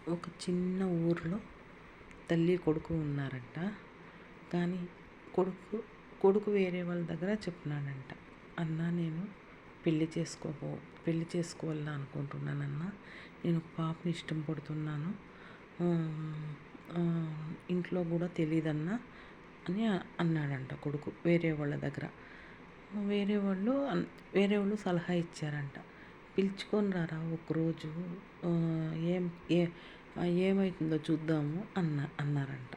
ఒక చిన్న ఊరిలో తల్లి కొడుకు ఉన్నారంట. కానీ కొడుకు కొడుకు వేరే వాళ్ళ దగ్గర చెప్తున్నాడంట, అన్న నేను పెళ్లి చేసుకోవాలని అనుకుంటున్నానన్న, నేను ఒక పాపని ఇష్టం పడుతున్నాను, ఇంట్లో కూడా తెలియదన్నా అని అన్నాడంట కొడుకు వేరే వాళ్ళ దగ్గర. వేరే వాళ్ళు వేరే వాళ్ళు సలహా ఇచ్చారంట, పిలుచుకొని రారా ఒకరోజు, ఏం ఏ ఏమవుతుందో చూద్దాము అన్నారంట.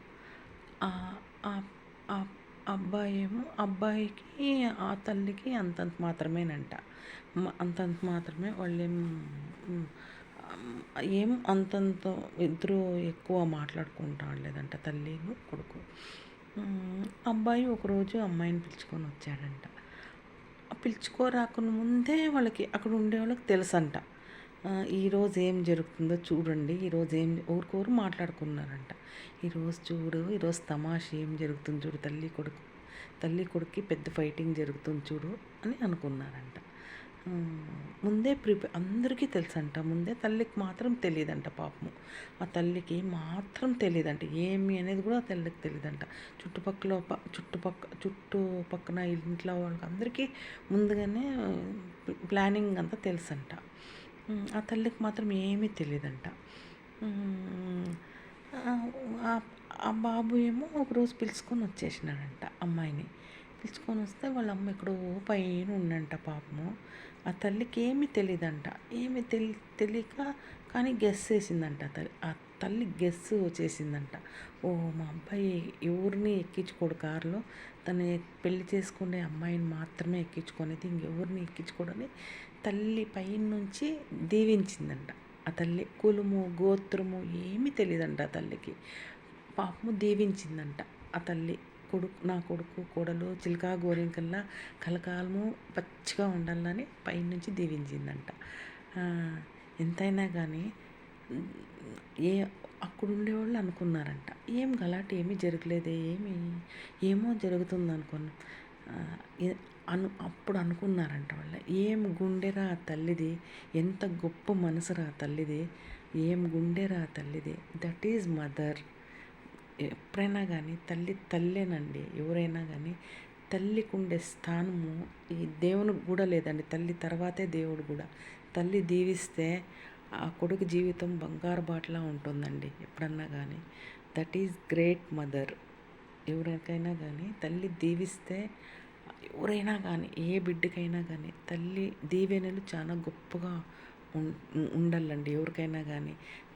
ఆ అబ్బాయికి ఆ తల్లికి అంతంత మాత్రమేనంట. అంతంత మాత్రమే. వాళ్ళేం ఏం అంతంత ఇద్దరు ఎక్కువ మాట్లాడుకుంటా లేదంట తల్లిను కొడుకు. అబ్బాయి ఒకరోజు అమ్మాయిని పిలుచుకొని వచ్చాడంట. పిలుచుకోరాకుండా ముందే వాళ్ళకి అక్కడ ఉండే వాళ్ళకి తెలుసంట, ఈరోజు ఏం జరుగుతుందో చూడండి, ఈరోజు ఏం ఊరికోరు మాట్లాడుకున్నారంట. ఈరోజు చూడు, ఈరోజు తమాష ఏం జరుగుతుంది చూడు, తల్లి కొడుక్కి పెద్ద ఫైటింగ్ జరుగుతుంది చూడు అని అనుకున్నారంట. ముందే అందరికీ తెలుసంట, ముందే తల్లికి మాత్రం తెలియదంట. పాపము ఆ తల్లికి మాత్రం తెలియదంట, ఏమి అనేది కూడా ఆ తల్లికి తెలియదంట. చుట్టుపక్కన ఇంట్లో వాళ్ళకి అందరికీ ముందుగానే ప్లానింగ్ అంతా తెలుసంట. ఆ తల్లికి మాత్రం ఏమీ తెలియదంట. ఆ బాబు ఏమో ఒకరోజు పిలుచుకొని వచ్చేసినాడంట అమ్మాయిని. పిలుచుకొని వస్తే వాళ్ళ అమ్మ ఎక్కడో పైన ఉండంట పాపము. ఆ తల్లికి ఏమీ తెలియదంట. ఏమీ తెలియక కానీ గెస్ చేసిందంట. ఆ తల్లి గెస్ చేసిందంట, ఓ మా అబ్బాయి ఎవరిని ఎక్కించుకోడు కారులో, తను పెళ్లి చేసుకునే అమ్మాయిని మాత్రమే ఎక్కించుకునేది, ఇంకెవరిని ఎక్కించుకోడని తల్లి పైన నుంచి దీవించిందంట. ఆ తల్లి కులము గోత్రము ఏమీ తెలియదంట ఆ తల్లికి. పాపము దీవించిందంట ఆ తల్లి. నా కొడుకు కోడలు చిలకా గోరింకల్లా కలకాలము పచ్చిగా ఉండాలని పైనుంచి దీవించిందంట. ఎంతైనా కానీ అక్కడ ఉండేవాళ్ళు అనుకున్నారంట, ఏం గలాటి ఏమీ జరగలేదే, ఏమో జరుగుతుంది అప్పుడు అనుకున్నారంట వాళ్ళు, ఏం గుండెరా ఆ తల్లిది, ఎంత గొప్ప మనసురా ఆ తల్లిది, ఏం గుండెరా ఆ తల్లిది. That is mother. ఎప్పుడైనా కానీ తల్లేనండి. ఎవరైనా కానీ తల్లికి ఉండే స్థానము ఈ దేవునికి కూడా లేదండి. తల్లి తర్వాతే దేవుడు కూడా. తల్లి దీవిస్తే ఆ కొడుకు జీవితం బంగారు బాటలా ఉంటుందండి ఎప్పుడన్నా కానీ. That is great mother. ఎవరికైనా కానీ తల్లి దీవిస్తే, ఎవరైనా కానీ ఏ బిడ్డకైనా కానీ తల్లి దీవెనలు చాలా గొప్పగా ఉండాలండి ఎవరికైనా కానీ.